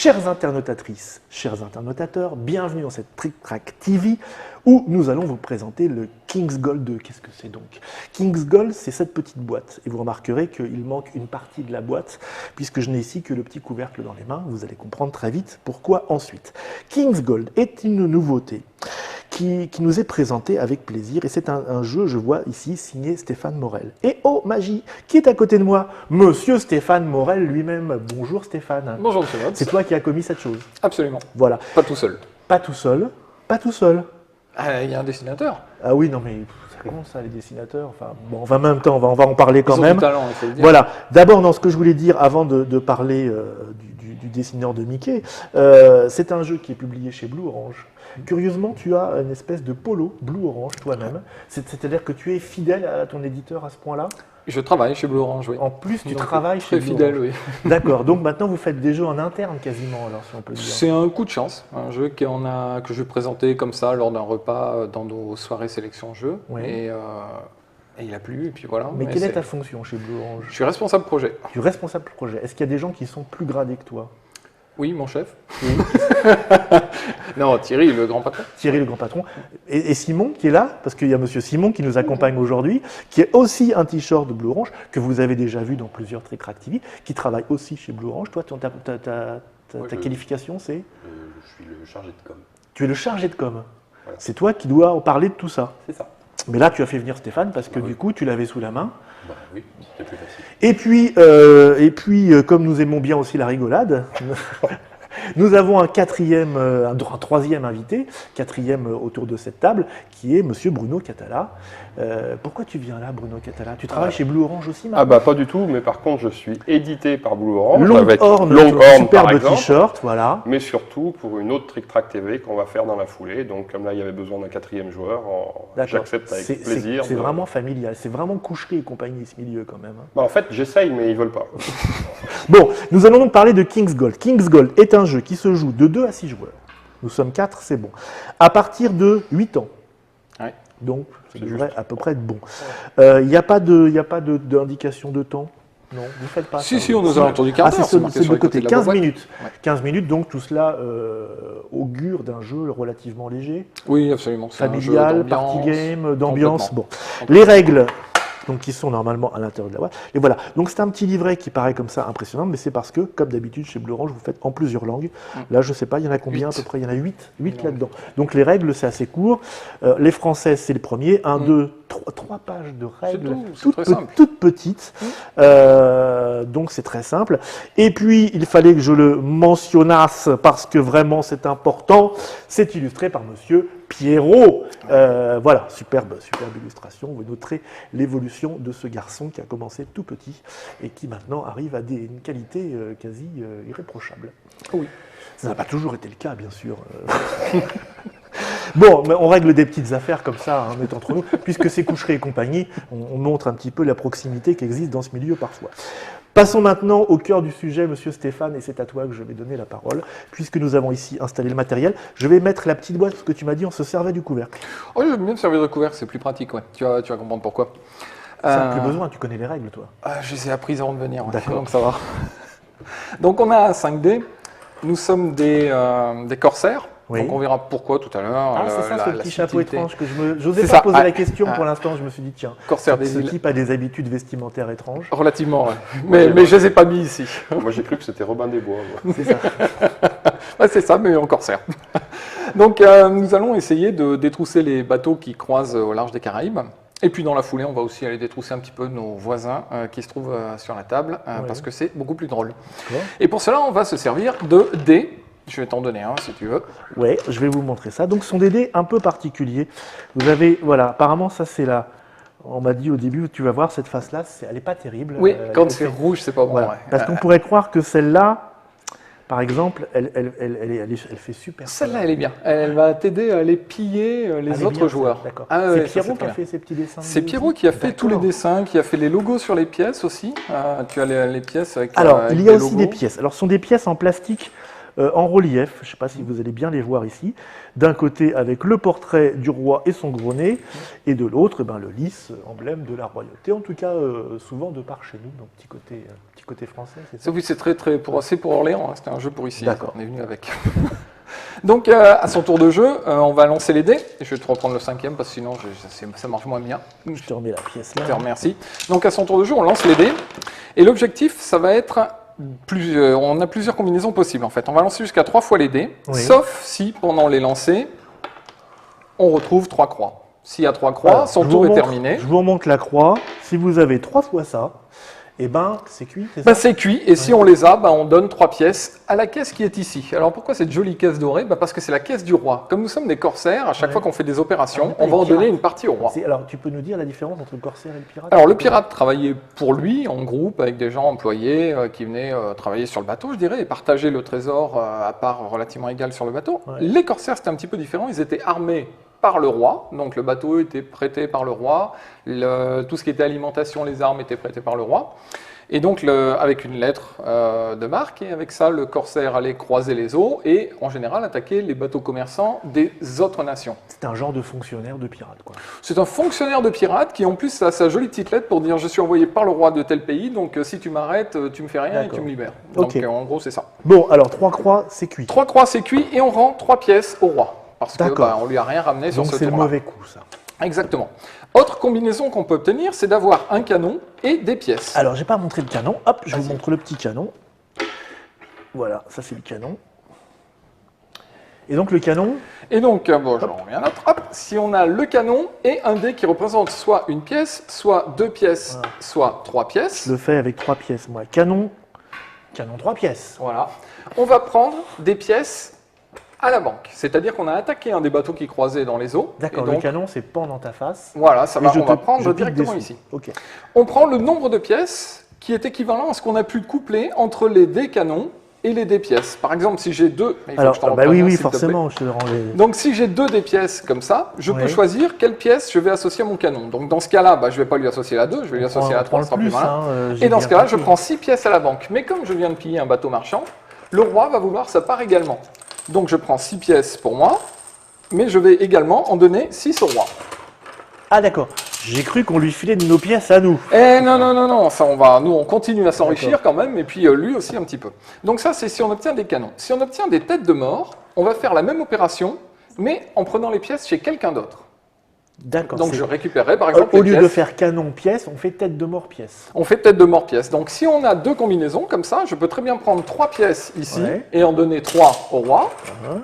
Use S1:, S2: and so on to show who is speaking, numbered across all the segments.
S1: Chères internautatrices, chers internautateurs, bienvenue dans cette Trick Track TV où nous allons vous présenter le King's Gold 2. Qu'est-ce que c'est donc? King's Gold, c'est cette petite boîte. Et vous remarquerez qu'il manque une partie de la boîte puisque je n'ai ici que le petit couvercle dans les mains. Vous allez comprendre très vite pourquoi ensuite. King's Gold est une nouveauté qui nous est présentée avec plaisir. Et c'est un jeu, je vois ici, signé Stéphane Morel. Et oh, magie, qui est à côté de moi? Monsieur Stéphane Morel lui-même. Bonjour Stéphane.
S2: Bonjour Monsieur Mobs.
S1: C'est toi qui as commis cette chose.
S2: Absolument.
S1: Voilà.
S2: Pas tout seul.
S1: Pas tout seul. Pas tout seul.
S2: Il y a un dessinateur.
S1: Ah oui, non mais c'est bon ça, les dessinateurs. Enfin, bon, en même temps, on va en parler quand
S2: Ils ont
S1: même.
S2: du talent, il faut le dire.
S1: Voilà. D'abord, dans ce que je voulais dire avant de parler du dessineur de Mickey, c'est un jeu qui est publié chez Blue Orange. Curieusement, tu as une espèce de polo Blue Orange toi-même. C'est-à-dire que tu es fidèle à ton éditeur à ce point-là?
S2: Je travaille chez Blue Orange, oui.
S1: En plus, tu
S2: Donc,
S1: travailles chez
S2: très
S1: Blue
S2: fidèle,
S1: Orange.
S2: oui.
S1: D'accord. Donc maintenant, vous faites des jeux en interne quasiment, alors si on peut dire.
S2: C'est un coup de chance, un jeu que je vais présenter comme ça lors d'un repas dans nos soirées sélection jeux.
S1: Oui.
S2: Et il a plu, et puis voilà.
S1: Mais quelle est ta fonction chez Blue Orange?
S2: Je suis responsable projet.
S1: Tu es responsable projet. Est-ce qu'il y a des gens qui sont plus gradés que toi?
S2: Oui, mon chef.
S1: Oui.
S2: Non, Thierry, le grand patron.
S1: Thierry, le grand patron. Et Simon, qui est là, parce qu'il y a monsieur Simon qui nous accompagne aujourd'hui, qui est aussi un t-shirt de Blue Orange, que vous avez déjà vu dans plusieurs Trick Track TV, qui travaille aussi chez Blue Orange. Toi, ta qualification, c'est?
S3: Je suis le chargé de com.
S1: Tu es le chargé de com.
S3: Voilà.
S1: C'est toi qui dois en parler de tout ça.
S3: C'est ça.
S1: Mais là, tu as fait venir Stéphane, parce que
S3: Oui.
S1: du coup, tu l'avais sous la main.
S3: Bah oui, c'était plus facile.
S1: Et puis, comme nous aimons bien aussi la rigolade, nous avons un troisième invité, quatrième autour de cette table, qui est monsieur Bruno Catala. Pourquoi tu viens là, Bruno Catala? Tu travailles chez Blue Orange aussi maintenant?
S3: Ah bah pas du tout, mais par contre je suis édité par Blue Orange avec
S1: Longhorn,
S3: Longhorn
S1: superbe
S3: par exemple,
S1: t-shirt, voilà.
S3: mais surtout pour une autre Trick Track TV qu'on va faire dans la foulée. Donc comme là il y avait besoin d'un quatrième joueur,
S1: D'accord.
S3: j'accepte avec plaisir.
S1: C'est vraiment familial, c'est vraiment coucherie et compagnie ce milieu quand même.
S3: Bah, en fait j'essaye mais ils veulent pas.
S1: Bon, nous allons donc parler de King's Gold. King's Gold est un jeu qui se joue de 2 à 6 joueurs. Nous sommes 4, c'est bon. À partir de 8 ans.
S2: Ouais.
S1: Donc, ça devrait à peu près être bon. Il n'y a pas d'indication de temps? Non, vous ne faites pas ça?
S2: Si, on nous a entendu quart d'heure.
S1: c'est
S2: marqué
S1: de
S2: sur les
S1: côté,
S2: côtés de la
S1: 15
S2: boîte.
S1: minutes.
S2: Ouais.
S1: 15 minutes, donc tout cela augure d'un jeu relativement léger,
S2: Oui, absolument. C'est un jeu
S1: familial,
S2: d'ambiance.
S1: party game, d'ambiance.
S2: Complètement.
S1: Bon. Les règles, donc, qui sont normalement à l'intérieur de la boîte. Et voilà. Donc c'est un petit livret qui paraît comme ça impressionnant, mais c'est parce que, comme d'habitude chez Blue Orange, vous faites en plusieurs langues. Là, je ne sais pas, il y en a combien à peu près? Il y en a 8 là-dedans. Donc les règles, c'est assez court. Les françaises, c'est le premier. 1, 2, 3 pages de règles,
S2: tout, c'est très simple.
S1: toutes petites. Donc c'est très simple. Et puis, il fallait que je le mentionnasse parce que vraiment c'est important. C'est illustré par monsieur Pierrot. Voilà, superbe illustration. Vous noterez l'évolution de ce garçon qui a commencé tout petit et qui maintenant arrive à une qualité quasi irréprochable.
S2: Oui.
S1: Ça n'a pas toujours été le cas, bien sûr. Bon, mais on règle des petites affaires comme ça, on est entre nous, puisque c'est coucherie et compagnie, on montre un petit peu la proximité qui existe dans ce milieu parfois. Passons maintenant au cœur du sujet, monsieur Stéphane, et c'est à toi que je vais donner la parole, puisque nous avons ici installé le matériel. Je vais mettre la petite boîte, parce que tu m'as dit on se servait du couvercle.
S2: Oh, j'aime bien me servir de couvercle, c'est plus pratique, ouais. Tu vas comprendre pourquoi.
S1: Ça n'a plus besoin, tu connais les règles, toi.
S2: Je les ai apprises avant de venir, ouais.
S1: D'accord.
S2: Donc ça va. Donc on a 5D, nous sommes des corsaires,
S1: Oui.
S2: donc on verra pourquoi tout à l'heure.
S1: Ah, c'est ça, ce petit chapeau
S2: subtilité.
S1: étrange que j'osais
S2: C'est
S1: pas
S2: ça,
S1: poser
S2: ouais.
S1: la question pour l'instant, je me suis dit, tiens,
S2: Corsaire des
S1: ce
S2: îles.
S1: type a des habitudes vestimentaires étranges.
S2: Relativement, ouais. Mais je les ai pas mis ici.
S3: Moi j'ai cru que c'était Robin des Bois. Moi.
S1: C'est ça.
S2: Ouais, c'est ça, mais en corsaire. Donc nous allons essayer de détrousser les bateaux qui croisent au large des Caraïbes. Et puis dans la foulée, on va aussi aller détrousser un petit peu nos voisins qui se trouvent sur la table, parce que c'est beaucoup plus drôle.
S1: D'accord.
S2: Et pour cela, on va se servir de dés. Je vais t'en donner un si tu veux.
S1: Ouais, je vais vous montrer ça. Donc, ce sont des dés un peu particuliers. Vous avez, voilà, apparemment, ça c'est là. On m'a dit au début, tu vas voir cette face-là, elle n'est pas terrible.
S2: Oui, quand
S1: elle
S2: c'est
S1: fait-
S2: rouge, c'est pas bon.
S1: Voilà.
S2: Ouais.
S1: Parce qu'on pourrait croire que celle-là, par exemple, elle fait super.
S2: Celle-là, elle est bien. Elle va t'aider à aller piller
S1: Elle
S2: les
S1: est
S2: autres
S1: bien,
S2: joueurs.
S1: ça, d'accord.
S2: Ah
S1: C'est
S2: ouais, ça,
S1: Pierrot qui
S2: très
S1: a
S2: bien.
S1: fait ces petits dessins.
S2: C'est Pierrot qui a fait tous les
S1: D'accord.
S2: dessins, qui a fait les logos sur les pièces aussi. Tu as les pièces avec
S1: Alors,
S2: avec
S1: il y a
S2: des
S1: aussi
S2: logos.
S1: des pièces. Alors, ce sont des pièces en plastique en relief. Je ne sais pas si vous allez bien les voir ici. D'un côté avec le portrait du roi et son gros nez, et de l'autre eh ben, le lys, emblème de la royauté, en tout cas souvent de par chez nous, donc petit côté français. C'est ça
S2: Oui, c'est c'est pour Orléans, hein, c'était un jeu pour ici.
S1: D'accord.
S2: On est venu avec. Donc, à son tour de jeu, on va lancer les dés. Je vais te reprendre le 5e parce que sinon ça marche moins bien.
S1: Je te remets la pièce
S2: Je te
S1: là.
S2: remercie. Donc, à son tour de jeu, on lance les dés. Et l'objectif, ça va être. On a plusieurs combinaisons possibles en fait. On va lancer jusqu'à 3 fois les dés,
S1: Oui.
S2: sauf si pendant les lancers, on retrouve 3 croix. S'il y a 3 croix,
S1: Alors,
S2: son
S1: je
S2: tour
S1: vous
S2: est
S1: remontre-
S2: terminé.
S1: Je vous remonte la croix. Si vous avez 3 fois ça, eh ben c'est cuit, c'est ça
S2: Bah, c'est cuit, et si on les a, bah, on donne 3 pièces à la caisse qui est ici. Alors pourquoi cette jolie caisse dorée? Bah, parce que c'est la caisse du roi. Comme nous sommes des corsaires, à chaque
S1: Ouais.
S2: fois qu'on fait des opérations,
S1: Ah,
S2: on va en
S1: les pirates.
S2: donner une partie au roi.
S1: Alors, tu peux nous dire la différence entre le corsaire et le pirate
S2: Alors le pirate travaillait pour lui, en groupe, avec des gens employés qui venaient travailler sur le bateau, je dirais, et partager le trésor à part relativement égale sur le bateau.
S1: Ouais.
S2: Les corsaires, c'était un petit peu différent, ils étaient armés par le roi, donc le bateau était prêté par le roi, tout ce qui était alimentation, les armes étaient prêtées par le roi. Et donc, avec une lettre de marque, et avec ça, le corsaire allait croiser les eaux et, en général, attaquer les bateaux commerçants des autres nations.
S1: C'est un genre de fonctionnaire de pirate, quoi.
S2: C'est un fonctionnaire de pirate qui, en plus, a sa jolie petite lettre pour dire « Je suis envoyé par le roi de tel pays, donc si tu m'arrêtes, tu me fais rien et
S1: D'accord.
S2: tu me libères. »
S1: Ok.
S2: Donc, en gros, c'est ça.
S1: Bon, alors 3 croix, c'est cuit.
S2: 3 croix, c'est cuit, et on rend 3 pièces au roi. Parce que
S1: D'accord.
S2: on lui a rien ramené sur
S1: Donc
S2: ce
S1: c'est le
S2: tour-là.
S1: mauvais coup, ça.
S2: Exactement. Autre combinaison qu'on peut obtenir, c'est d'avoir un canon et des pièces.
S1: Alors, j'ai pas montré le canon. Hop, je vous
S2: Vas-y.
S1: montre le petit canon. Voilà, ça c'est le canon. Et donc le canon,
S2: Et donc, bon, je reviens là. Hop, si on a le canon et un dé qui représente soit une pièce, soit 2 pièces,
S1: Voilà.
S2: soit 3 pièces,
S1: je le fais avec 3 pièces, moi. Canon 3 pièces.
S2: voilà, on va prendre des pièces à la banque. C'est-à-dire qu'on a attaqué un des bateaux qui croisait dans les eaux.
S1: D'accord,
S2: et donc,
S1: le canon c'est pend dans ta face.
S2: voilà, ça
S1: Et
S2: va,
S1: je
S2: on va
S1: te- je
S2: prendre
S1: pique
S2: directement
S1: dessus.
S2: ici.
S1: Ok.
S2: On prend le nombre de pièces qui est équivalent à ce qu'on a pu coupler entre les dés canons et les dés pièces. Par exemple, si j'ai deux... il faut
S1: Alors,
S2: que je t'en
S1: bah
S2: reprenne
S1: oui,
S2: un,
S1: oui,
S2: s'il te plaît.
S1: forcément, je te le rends les...
S2: Donc si j'ai 2 des pièces comme ça, je
S1: Ouais.
S2: peux choisir quelle pièce je vais associer à mon canon. Donc dans ce cas-là, bah, je ne vais pas lui associer la 2, je vais lui associer la 3, ce sera plus malin. Et dans ce cas-là, je prends 6 pièces à la banque. Mais comme je viens de piller un bateau marchand, le roi va vouloir sa part également. Donc je prends 6 pièces pour moi, mais je vais également en donner 6 au roi.
S1: Ah d'accord, j'ai cru qu'on lui filait de nos pièces à nous.
S2: Eh non, non, non, non, ça nous on continue à s'enrichir quand même, et puis lui aussi un petit peu. Donc ça, c'est si on obtient des canons. Si on obtient des têtes de mort, on va faire la même opération, mais en prenant les pièces chez quelqu'un d'autre.
S1: D'accord.
S2: Donc
S1: c'est-
S2: je récupérerai par exemple
S1: Au
S2: les
S1: lieu de
S2: pièces.
S1: faire canon pièce, on fait tête de mort pièce.
S2: On fait tête de mort pièce. Donc si on a 2 combinaisons comme ça, je peux très bien prendre 3 pièces ici
S1: Ouais.
S2: et en donner 3 au roi.
S1: Hein.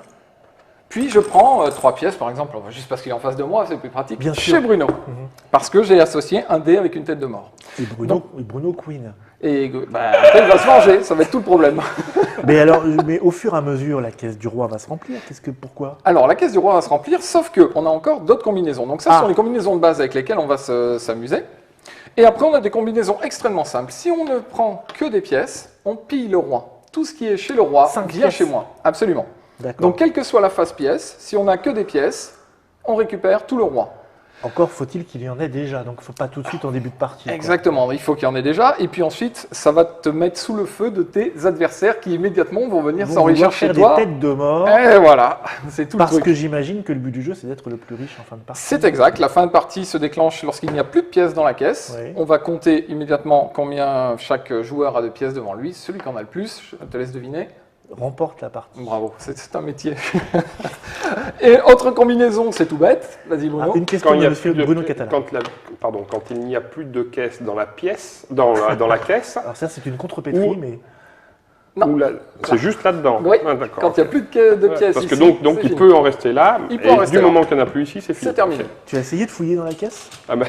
S2: Puis je prends 3 pièces par exemple, juste parce qu'il est en face de moi, c'est plus pratique,
S1: Bien
S2: chez
S1: sûr.
S2: Bruno. Parce que j'ai associé un dé avec une tête de mort.
S1: Et Bruno Queen.
S2: Et après il va se venger, ça va être tout le problème.
S1: Mais alors, mais au fur et à mesure, la caisse du roi va se remplir. Pourquoi?
S2: Alors la caisse du roi va se remplir, sauf qu'on a encore d'autres combinaisons. Donc ça, ce sont les combinaisons de base avec lesquelles on va s'amuser. Et après, on a des combinaisons extrêmement simples. Si on ne prend que des pièces, on pille le roi. Tout ce qui est chez le roi
S1: 5
S2: vient
S1: pièces.
S2: chez moi. Absolument.
S1: D'accord.
S2: Donc, quelle que soit la face pièce, si on n'a que des pièces, on récupère tout le roi.
S1: Encore faut-il qu'il y en ait déjà, donc il ne faut pas tout de suite en début de partie. quoi.
S2: Exactement, il faut qu'il y en ait déjà. Et puis ensuite, ça va te mettre sous le feu de tes adversaires qui immédiatement vont venir
S1: Ils vont
S2: s'enrichir
S1: vouloir
S2: chez
S1: faire
S2: toi.
S1: des têtes de mort,
S2: Et voilà, c'est tout le
S1: parce
S2: truc.
S1: que j'imagine que le but du jeu, c'est d'être le plus riche en fin de partie.
S2: C'est exact, la fin de partie se déclenche lorsqu'il n'y a plus de pièces dans la caisse.
S1: Oui.
S2: On va compter immédiatement combien chaque joueur a de pièces devant lui. Celui qui en a le plus, je te laisse deviner.
S1: Remporte la partie.
S2: Bravo, c'est un métier. Et autre combinaison, c'est tout bête. Vas-y
S1: Ah,
S2: Bruno.
S1: une question de monsieur Bruno Catala.
S3: Quand il n'y a plus de caisse dans la pièce, dans la caisse,
S1: Alors ça, c'est une contrepétrie,
S3: Ou-
S1: mais
S2: Non.
S3: ou c'est juste là-dedans.
S2: Oui,
S3: Ah, d'accord.
S2: quand il n'y a plus de
S3: Ouais,
S2: pièces
S3: parce que
S2: ici,
S3: donc
S2: c'est
S3: il
S2: fini.
S3: peut en rester là,
S2: Il peut
S3: et
S2: en rester
S3: du
S2: là.
S3: moment qu'il n'y en a plus ici, c'est fini.
S2: C'est terminé.
S3: Ok.
S1: tu as essayé de fouiller dans la caisse?
S3: Ah ben,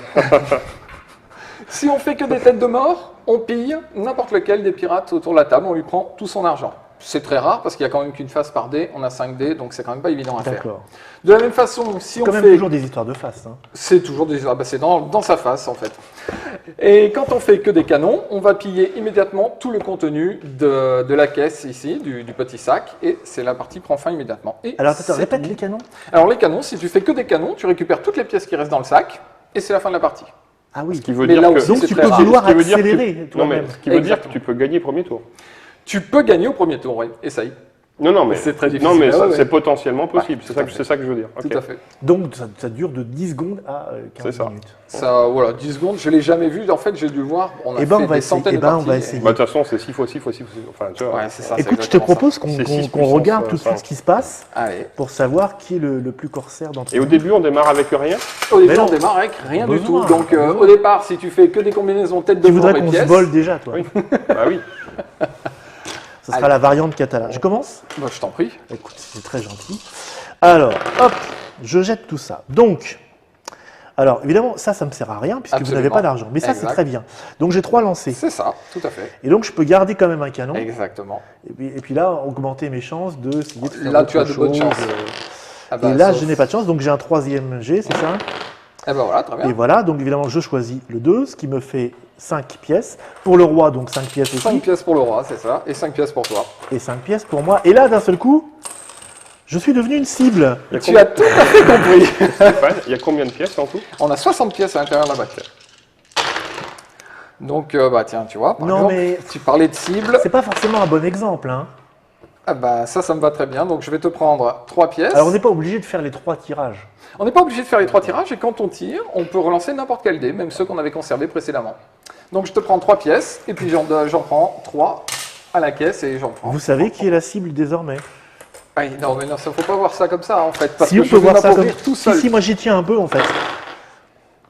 S2: Si on fait que des têtes de mort, on pille n'importe lequel des pirates autour de la table, on lui prend tout son argent. C'est très rare parce qu'il n'y a quand même qu'une face par dé, on a 5 dés, donc c'est quand même pas évident à faire.
S1: D'accord.
S2: De la même façon, si on
S1: Quand même
S2: fait...
S1: toujours des histoires de face. Hein.
S2: C'est toujours des... Ah bah c'est dans sa face en fait. Et quand on fait que des canons, on va piller immédiatement tout le contenu de la caisse ici, du petit sac, et c'est la partie prend fin immédiatement. Et
S1: Alors attends,
S2: c'est
S1: répète
S2: fini.
S1: les canons.
S2: Alors les canons, si tu fais que des canons, tu récupères toutes les pièces qui restent dans le sac, et c'est la fin de la partie.
S1: Ah oui.
S3: ce qui veut
S2: Mais
S3: dire
S2: là
S3: que...
S2: aussi,
S1: Donc
S2: c'est
S1: tu
S2: très
S1: peux
S2: rare.
S1: vouloir
S3: Ce qui veut dire que
S1: accélérer
S3: Non mais
S1: toi-même.
S3: ce qui veut dire que
S2: Exactement.
S3: tu peux gagner premier tour.
S2: Tu peux gagner au premier tour, oui, essaye.
S3: Non, mais
S2: C'est très difficile.
S3: Non, mais
S2: Ah, ouais.
S3: c'est potentiellement possible.
S2: Ouais,
S3: c'est
S2: tout à
S3: ça,
S2: fait.
S3: c'est ça que je veux dire.
S2: Tout
S3: Ok.
S2: à fait.
S1: Donc ça dure de 10 secondes à 15
S3: C'est ça.
S1: minutes.
S2: Ça, voilà, 10 secondes, je ne l'ai jamais vu. En fait, j'ai dû le voir. On a
S1: Eh ben,
S2: fait
S1: on va
S2: des
S1: essayer.
S2: centaines
S1: Eh
S2: de
S1: ben, on
S2: parties.
S1: va
S2: et-
S1: essayer.
S3: Bah, de toute façon, c'est 6 fois 6 fois 6 fois 6. Enfin, tu vois.
S2: Ouais, c'est ça.
S1: Écoute, je te
S2: exactement ça.
S1: propose qu'on
S3: C'est 6
S1: qu'on regarde tout de
S3: puissance,
S1: suite ce qui se passe
S2: Allez.
S1: pour savoir qui est le plus corsaire d'entre
S3: Et au
S1: nous.
S3: début, on démarre avec rien.
S2: Au début,
S1: Mais non.
S2: on démarre avec rien du
S1: Besoin,
S2: tout. Donc,
S1: pas besoin.
S2: au départ, si tu fais que des combinaisons tête de
S1: Tu
S2: mort
S1: voudrais
S2: et
S1: qu'on se
S2: pièces,
S1: vole déjà, toi.
S3: Oui. Bah oui.
S1: Ce sera
S2: Allez.
S1: la variante catalane. Je commence?
S2: bah, je t'en prie.
S1: Écoute, c'est très gentil. Alors, hop, je jette tout ça. Donc, alors évidemment, ça me sert à rien puisque vous
S2: Absolument.
S1: n'avez pas d'argent. Mais ça, c'est
S2: Exact.
S1: très bien. Donc, j'ai 3 lancers.
S2: C'est ça, tout à fait.
S1: Et donc, je peux garder quand même un canon.
S2: Exactement.
S1: Et puis là, augmenter mes chances d'essayer de faire
S2: Là, tu as
S1: autre
S2: de bonnes
S1: chose.
S2: chances. Ah bah,
S1: Et là,
S2: sauf-
S1: je n'ai pas de chance. Donc, j'ai un 3e jet, c'est ça?
S2: Eh ben voilà, très bien.
S1: Et voilà, donc évidemment, je choisis le 2, ce qui me fait 5 pièces. Pour le roi, donc 5 pièces aussi.
S2: 5 pièces pour le roi, c'est ça. Et 5 pièces pour toi.
S1: Et 5 pièces pour moi. Et là, d'un seul coup, je suis devenu une cible.
S3: Il y a
S2: Tu as tout à fait compris.
S3: Stéphane, il y a combien de pièces en tout?
S2: On a 60 pièces à l'intérieur de la boîte. Donc, bah tiens, tu vois, par
S1: Non,
S2: exemple,
S1: mais
S2: tu parlais de cible.
S1: c'est pas forcément un bon exemple. Hein.
S2: Ah bah ça me va très bien. Donc, je vais te prendre 3 pièces.
S1: Alors, on n'est pas obligé de faire les 3 tirages.
S2: On n'est pas obligé de faire les 3 tirages et quand on tire, on peut relancer n'importe quel dé, même ceux qu'on avait conservés précédemment. Donc, je te prends 3 pièces et puis j'en prends 3 à la caisse et j'en prends.
S1: Vous savez qui est la cible désormais?
S2: Ah, non, mais non, ça faut pas voir ça comme ça en fait. Parce
S1: Si
S2: que
S1: on
S2: je
S1: peut
S2: vais
S1: voir ça comme
S2: m'appauvrir tout seul.
S1: Si, moi j'y tiens un peu en fait.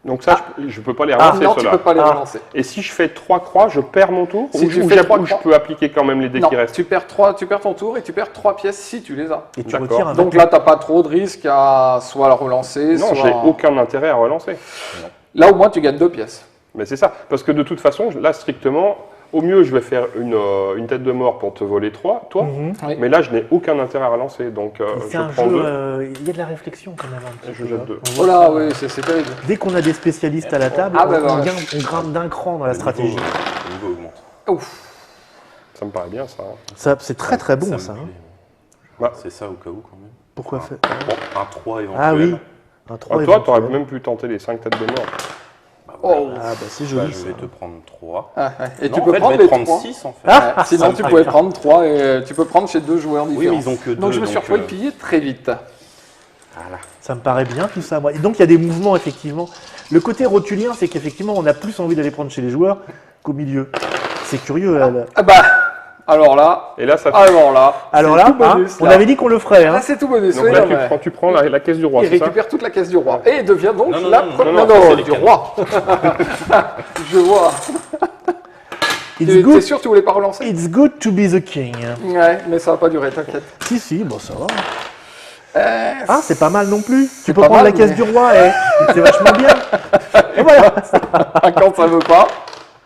S3: Donc ça, je peux pas les
S2: Ah
S3: relancer
S2: non, tu
S3: ceux-là.
S2: peux pas les
S1: Ah.
S2: relancer.
S3: Et si je fais 3 croix, je perds mon tour?
S2: Si
S3: Ou
S2: tu
S3: ou
S2: fais
S3: j'ai-
S2: trois
S3: ou je
S2: croix-
S3: peux appliquer quand même les dés
S2: Non,
S3: qui restent?
S2: tu perds ton tour et tu perds 3 pièces si tu les as.
S1: Et tu
S3: D'accord.
S1: retires un
S2: Donc là, tu n'as pas trop de risque à soit le relancer,
S3: Non,
S2: soit...
S3: j'ai aucun intérêt à relancer.
S2: Là, au moins, tu gagnes 2 pièces.
S3: Mais c'est ça. Parce que de toute façon, là, strictement, au mieux, je vais faire une tête de mort pour te voler 3, toi.
S1: Mhm.
S2: Oui.
S3: Mais là, je n'ai aucun intérêt à relancer. Donc,
S1: C'est
S3: je
S1: un
S3: prends
S1: jeu,
S3: 2.
S1: il y a de la réflexion quand même. Un petit
S3: Je
S1: peu,
S3: jette
S1: hein.
S3: 2.
S1: On voit
S2: Oh là,
S1: ça.
S2: oui, c'est terrible.
S1: Dès qu'on a des spécialistes à la table,
S2: Ah, bah,
S1: on
S2: bah,
S1: grimpe d'un cran dans la stratégie.
S4: Le niveau augmente.
S2: Ouf.
S3: Ça me paraît bien, ça.
S1: Ça, c'est très très bon
S4: me
S1: ça. hein.
S4: plaît.
S3: Bah.
S4: C'est ça au cas où quand même.
S1: Pourquoi faire
S4: Bon, un 3 éventuel.
S1: Ah oui, un 3
S3: Ah, toi, tu aurais
S1: éventuel.
S3: même pu tenter les 5 têtes de mort.
S4: Bah,
S2: Oh.
S4: voilà.
S1: Ah bah c'est
S4: Bah,
S1: joli
S4: je
S1: ça.
S4: vais te prendre 3.
S2: Ah, ouais. Et
S4: Non,
S2: tu
S4: en
S2: peux
S4: fait,
S2: prendre
S4: je vais
S2: les
S4: te prendre
S2: 3.
S4: 6 en fait.
S1: Ah,
S2: Ouais, sinon, tu pouvais prendre 3 et tu peux prendre chez 2 joueurs différents.
S4: Oui, mais ils ont que 2.
S2: Donc, je me suis retrouvé pillé très vite.
S4: Voilà.
S1: Ça me paraît bien tout ça. Moi. Et donc il y a des mouvements effectivement. Le côté rotulien, c'est qu'effectivement on a plus envie d'aller prendre chez les joueurs qu'au milieu. C'est curieux. Là.
S2: Ah bah, alors là,
S3: Et là, ça fait.
S2: alors là,
S1: Alors
S2: c'est
S1: là,
S2: tout bonus,
S1: on
S2: là.
S1: avait dit qu'on le ferait. Hein.
S2: Là, c'est tout bonus.
S3: Donc
S2: oui,
S3: là,
S2: non, mais-
S3: tu prends la caisse du roi,
S2: Il
S3: c'est ça?
S2: récupère toute la caisse du roi et devient donc
S4: Non, non,
S2: la
S4: non,
S2: première
S3: non, non,
S4: c'est les
S2: du
S4: canons.
S2: roi. Je vois.
S1: It's
S2: T'es
S1: good,
S2: sûr que tu voulais pas relancer?
S1: it's good to be the king.
S2: Ouais, mais ça va pas durer, t'inquiète.
S1: Si, bon ça va. Ah, c'est pas mal non plus. Tu peux
S2: pas
S1: prendre
S2: mal,
S1: la caisse
S2: mais-
S1: du roi, c'est vachement bien. Et voilà.
S2: Quand ça veut pas.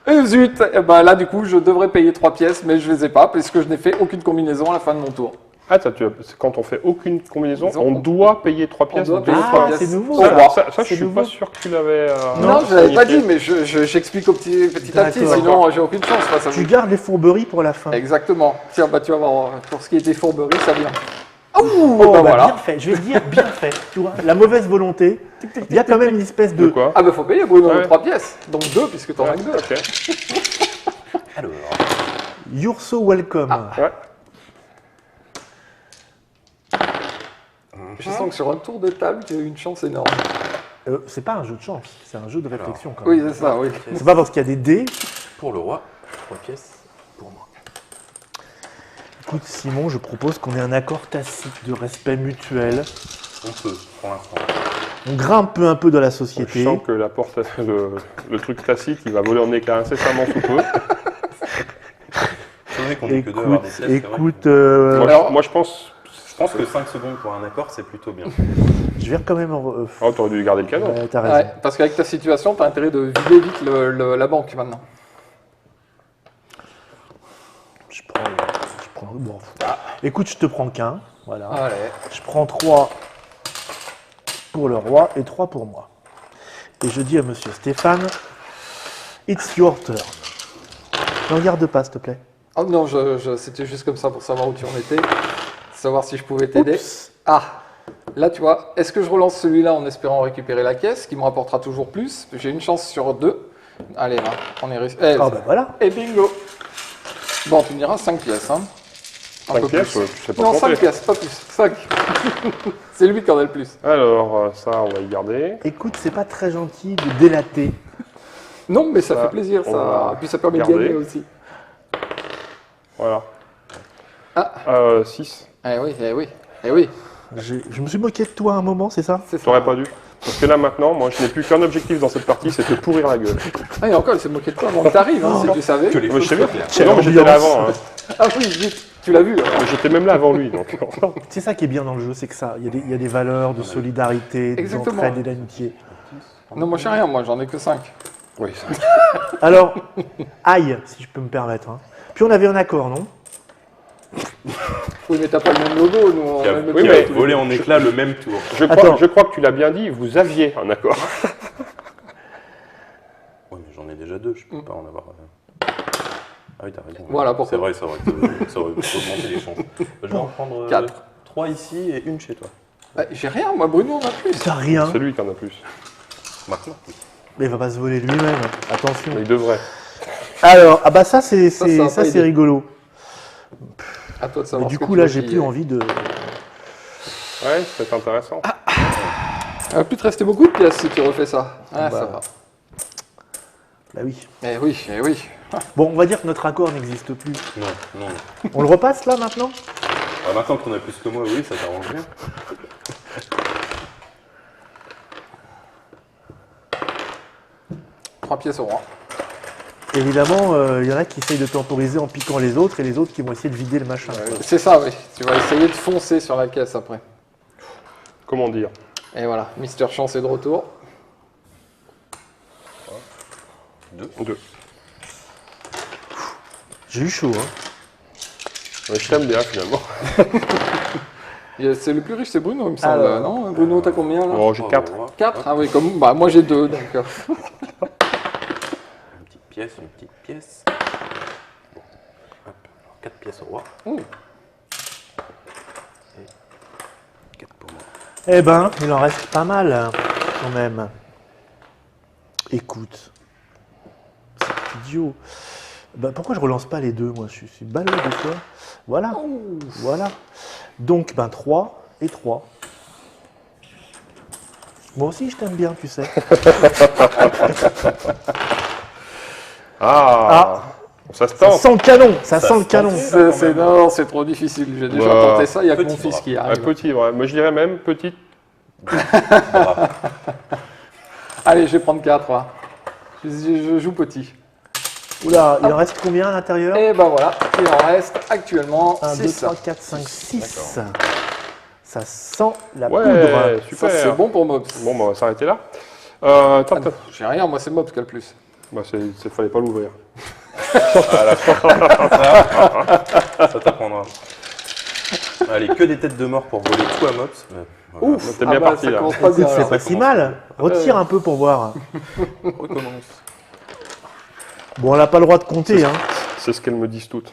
S2: Et zut, eh ben là du coup je devrais payer 3 pièces, mais je les ai pas parce que je n'ai fait aucune combinaison à la fin de mon tour.
S3: Ah, quand on fait aucune combinaison,
S2: Ils ont-
S3: on doit payer 3 pièces.
S2: doit
S3: de-
S2: payer
S1: Ah,
S2: 3 pièces.
S1: c'est nouveau,
S2: Au
S1: ça.
S2: roi.
S3: Ça, je
S1: C'est
S3: suis
S1: nouveau.
S3: pas sûr que tu l'avais.
S2: Non, je l'avais pas
S3: signifié.
S2: dit, mais j'explique petit à petit,
S1: D'accord.
S2: sinon j'ai aucune chance face à
S1: Tu
S2: vous.
S1: gardes les fourberies pour la fin.
S2: Exactement. Tiens, bah tu vas voir, pour ce qui était fourberie, ça vient.
S1: Oh,
S2: bah
S1: bah,
S2: voilà.
S1: bien fait. Je vais dire bien fait. Tu vois, la mauvaise volonté. Il y a quand même une espèce
S3: De
S1: de.
S3: quoi?
S2: Ah bah faut payer Bruno,
S3: Ouais.
S2: 3 pièces. Donc 2 puisque t'en as que 2.
S3: Ok.
S4: Alors,
S1: You're so welcome.
S3: Ouais.
S2: Je sens que sur un tour de table, tu as eu une chance énorme.
S1: C'est pas un jeu de chance, c'est un jeu de réflexion quand
S2: Oui,
S1: même.
S2: c'est ça, oui.
S1: C'est pas parce qu'il y a des dés.
S4: pour le roi, 3 pièces pour moi.
S1: Écoute, Simon, je propose qu'on ait un accord tacite de respect mutuel.
S4: On peut, pour l'instant.
S1: On grimpe peu un peu dans la
S3: Je
S1: société.
S3: sens que la porte, le truc tacite, il va voler en éclats incessamment sous peu.
S4: C'est vrai qu'on est que deux à avoir des pièces. c'est vrai
S1: Écoute,
S4: que-
S2: Alors-
S3: Moi, je pense.
S4: Je pense que 5 secondes pour un accord, c'est plutôt bien.
S1: je vais quand même.
S3: Oh, t'aurais dû garder le canon.
S1: T'as raison.
S2: Ouais, parce qu'avec ta situation, t'as intérêt de vider vite la banque maintenant.
S1: Je prends. Bon. Écoute, je te prends qu'un. Voilà.
S2: Allez.
S1: Je prends 3 pour le roi et 3 pour moi. Et je dis à monsieur Stéphane, it's your turn. Ne regarde pas, s'il te plaît.
S2: Oh non, c'était juste comme ça pour savoir où tu en étais. Savoir si je pouvais t'aider.
S1: Oups.
S2: Ah, là tu vois, est-ce que je relance celui-là en espérant récupérer la caisse, qui me rapportera toujours plus? J'ai une chance sur 2. Allez, là, on est réussi.
S1: Ah bah voilà.
S2: Et bingo. Bon, tu me diras 5 pièces. Hein. Un
S3: 5
S2: peu
S3: pièces,
S2: plus.
S3: tu sais pas
S2: Non,
S3: compter.
S2: 5 pièces, pas plus. 5. C'est lui qui en a le plus.
S3: Alors, ça, on va y garder.
S1: Écoute, c'est pas très gentil de délater.
S2: Non, mais ça
S3: Ça,
S2: fait plaisir,
S3: on
S2: ça.
S3: va
S2: Et puis ça permet
S3: garder.
S2: de gagner aussi.
S3: Voilà.
S2: Ah.
S3: 6.
S2: Eh oui, eh oui, eh oui.
S1: Je me suis moqué de toi à un moment, c'est ça?
S2: C'est ça.
S3: T'aurais pas dû. Parce que là, maintenant, moi, je n'ai plus qu'un objectif dans cette partie, c'est de te pourrir la gueule.
S2: Ah, et encore, il s'est moqué de toi avant que t'arrives, hein, si tu savais.
S4: Que les
S3: Mais je
S4: choses
S3: sais
S4: soient
S3: bien.
S4: claires.
S3: Non, mais j'étais là avant. Hein.
S2: Ah oui, vite, tu l'as vu. Alors.
S3: Mais j'étais même là avant lui. Donc.
S1: C'est ça qui est bien dans le jeu, c'est que ça, il y a des valeurs de solidarité,
S2: Exactement.
S1: d'entraide et d'amitié.
S2: Non, moi j'ai rien, moi j'en ai que 5.
S3: Oui, ça.
S1: Alors, aïe, si je peux me permettre. Hein. Puis on avait un accord, non?
S2: Oui, mais t'as pas le même logo, nous on
S4: Qui a,
S2: a le même
S3: Oui,
S4: qui
S3: mais-
S4: a volé en éclats le même tour.
S1: Attends.
S3: Je crois que tu l'as bien dit, vous aviez un accord.
S4: Oui, mais j'en ai déjà 2, je peux pas en avoir. Ah oui, t'as raison.
S2: Voilà pourquoi.
S4: C'est vrai, ça aurait augmenté les chances. Je vais en prendre
S2: 4.
S4: 3 ici et une chez toi.
S2: Bah, j'ai rien, moi Bruno on a plus.
S1: T'as rien.
S3: C'est lui qui en a plus.
S4: Maintenant, oui.
S1: Mais il va pas se voler lui-même. Attention.
S3: Mais il devrait.
S1: Alors, ah bah ça c'est
S2: Ça va pas aider.
S1: rigolo.
S2: À toi de
S1: Mais
S2: savoir.
S1: du
S2: ce que
S1: coup
S2: tu
S1: là
S2: veux
S1: j'ai
S2: qu'il
S1: plus
S2: y ait.
S1: envie de.
S3: Ouais, c'est intéressant.
S2: Il va plus te rester beaucoup de pièces si tu refais ça. Ah,
S1: Bah.
S2: ça va.
S1: Bah oui.
S2: Eh oui, eh oui.
S1: Bon, on va dire que notre accord n'existe plus.
S4: Non, non.
S1: On le repasse là maintenant?
S4: Ah, maintenant qu'on a plus que moi, oui, ça t'arrange bien.
S2: Trois pièces au roi.
S1: Évidemment, il y en a qui essayent de temporiser en piquant les autres et les autres qui vont essayer de vider le machin.
S2: C'est ça, oui. Tu vas essayer de foncer sur la caisse après.
S3: Comment dire?
S2: Et voilà, Mister Chance est de retour.
S3: 2.
S1: J'ai eu chaud, hein.
S3: Ouais, je t'aime bien finalement.
S2: C'est le plus riche, c'est Bruno, il me semble.
S1: Alors.
S2: Non, Bruno, t'as combien là
S3: Bon, j'ai 4.
S2: 4. Ah oui, comme bah moi j'ai 2, donc.
S4: Une petite pièce, une petite pièce. Bon. Hop. Alors, 4 pièces au roi.
S2: Ouh.
S4: Et 4 pour moi.
S1: Eh ben, il en reste pas mal, hein, quand même. Écoute. C'est idiot. Bah, pourquoi je relance pas les deux, moi? Je suis ballot de toi. Voilà. Voilà. Donc, ben 3 et 3. Moi aussi, je t'aime bien, tu sais.
S3: Ah, ça se
S1: Ça
S3: tente.
S1: sent le canon. Ça
S4: Ça
S1: sent le
S4: se
S1: canon.
S4: tente.
S2: Non, c'est trop difficile. J'ai déjà
S3: Bah,
S2: tenté ça, il y a que mon
S4: petit
S2: fils
S4: bras.
S2: qui
S3: Un
S2: arrive.
S3: petit, ouais. Moi je dirais même petite.
S2: Allez, je vais prendre 4. Je joue petit.
S1: Oula, il en reste combien à l'intérieur?
S2: Et ben voilà, il en reste actuellement
S1: 1, 2,
S2: 6.
S1: 3, 4, 5, 6. Ça sent la
S3: Ouais,
S1: poudre.
S3: super.
S2: Ça, c'est bon pour Mobs.
S3: Bon, bah, on va s'arrêter là. Attends, attends.
S2: J'ai rien, moi c'est Mobs qui a le plus.
S3: Bah, fallait pas l'ouvrir.
S4: Ça t'apprendra. Allez, que des têtes de mort pour voler tout à Mops. Voilà.
S2: Ouf,
S3: T'es bien parti,
S2: ça
S3: là.
S2: commence pas bien.
S1: C'est
S2: alors.
S1: pas si mal. Retire un peu pour voir.
S4: On recommence.
S1: Bon, on n'a pas le droit de compter, hein.
S3: C'est ce qu'elles me disent toutes.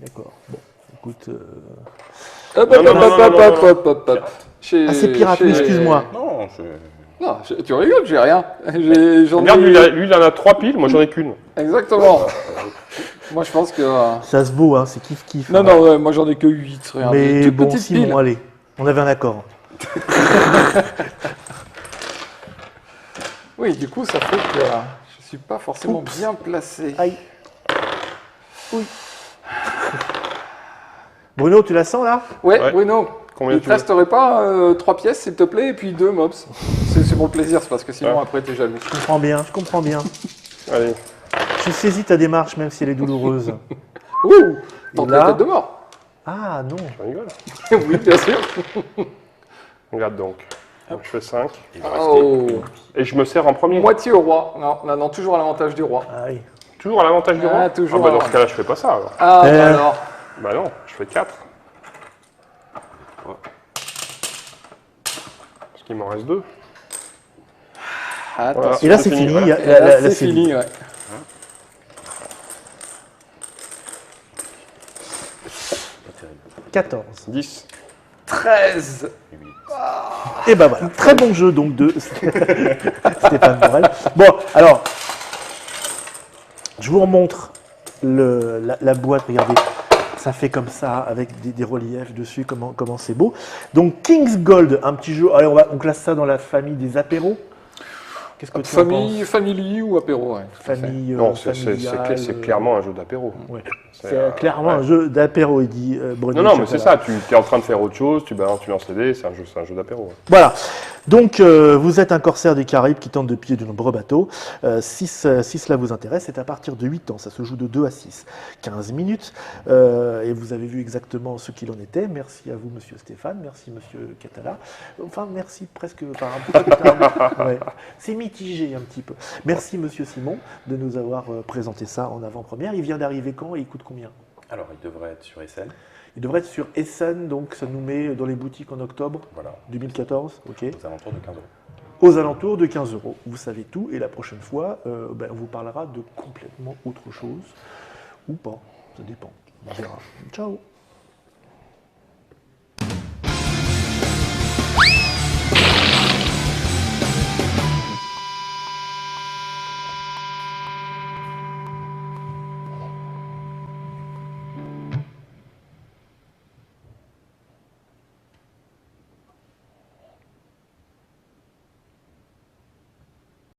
S1: D'accord. Bon, écoute.
S2: Hop,
S3: Non,
S2: hop,
S3: non,
S2: hop,
S3: non,
S2: hop,
S3: non,
S2: hop,
S3: non,
S2: hop, hop, hop. Chez-
S1: Ah, c'est pirate,
S2: chez-
S1: excuse-moi.
S4: Non, je...
S2: Non, tu rigoles, j'ai rien. J'en
S3: Regarde,
S2: ai...
S3: lui, il en a 3 piles, moi j'en ai qu'une.
S2: Exactement. Moi je pense que...
S1: Ça se vaut, hein. C'est kiff-kiff.
S2: Non, non, ouais, moi j'en ai que 8. Regarde, des
S1: Mais
S2: toutes
S1: bon,
S2: petites
S1: Simon,
S2: piles.
S1: allez. On avait un accord.
S2: Oui, du coup, ça fait que je suis pas forcément bien placé.
S1: Aïe. Oui. Bruno, tu la sens là?
S2: Ouais,
S3: Ouais.
S2: Bruno,
S3: Combien
S2: il
S3: tu
S2: te
S3: veux?
S2: resterait pas 3 pièces, s'il te plaît, et puis 2 mobs. C'est pour le plaisir, c'est parce que sinon
S3: Ouais.
S2: après t'es jaloux.
S1: Je comprends bien, je comprends bien.
S3: Allez.
S1: Je saisis ta démarche, même si elle est douloureuse.
S2: Ouh, tente
S1: là
S2: la tête de mort.
S1: Ah non.
S3: Je rigole.
S2: Oui, bien sûr.
S3: Regarde donc. Donc, je fais 5.
S4: Il va rester.
S2: Oh,
S3: Et je me sers en premier.
S2: moitié au roi. Non, non, toujours à l'avantage du roi.
S1: Aïe.
S3: Toujours à l'avantage du
S2: Ah,
S3: roi.
S2: toujours.
S3: Ah bah dans ce cas-là, je fais pas ça alors.
S2: Ah, bah
S1: Euh.
S2: alors.
S3: Bah non, je fais 4. Parce qu'il m'en reste 2.
S2: Attends.
S3: Voilà.
S1: Et là, c'est fini.
S3: voilà.
S1: Là,
S2: Et là,
S1: là,
S2: c'est
S1: c'est
S2: fini, ouais.
S4: Pas terrible.
S1: 14.
S3: 10.
S2: 13.
S1: Et ben voilà. Très bon jeu donc de Stéphane Morel. Bon, alors, Je vous remontre la boîte, regardez. Ça fait comme ça, avec des reliefs dessus, comment c'est beau. Donc King's Gold, un petit jeu. Allez, on classe ça dans la famille des apéros. Qu'est-ce que tu en penses?
S2: Family ou apéro, ouais, tout à fait.
S1: Famille,
S3: Non, c'est
S1: familiale,
S3: clairement un jeu d'apéro.
S1: ouais.
S3: C'est,
S1: C'est clairement un
S3: ouais.
S1: jeu d'apéro, il dit Bruno.
S3: Non, mais c'est ça, tu es en train de faire autre chose, tu balances, tu lances les dés, c'est un jeu d'apéro. Ouais.
S1: Voilà. Donc, vous êtes un corsaire des Caraïbes qui tente de piller de nombreux bateaux. Si cela vous intéresse, c'est à partir de 8 ans. Ça se joue de 2 à 6. 15 minutes. Et vous avez vu exactement ce qu'il en était. Merci à vous, monsieur Stéphane. Merci, monsieur Catala. Enfin, merci presque. Enfin, un peu tard. Ouais. C'est mitigé un petit peu. Merci, monsieur Simon, de nous avoir présenté ça en avant-première. Il vient d'arriver quand et il coûte combien?
S4: Alors, il devrait être sur SN.
S1: Il devrait être sur Essen, donc ça nous met dans les boutiques en octobre
S4: Voilà.
S1: 2014. Ok.
S4: Aux alentours de 15 euros.
S1: Aux alentours de 15 euros. Vous savez tout, et la prochaine fois, on vous parlera de complètement autre chose, ou pas, ça dépend. On verra. Ciao.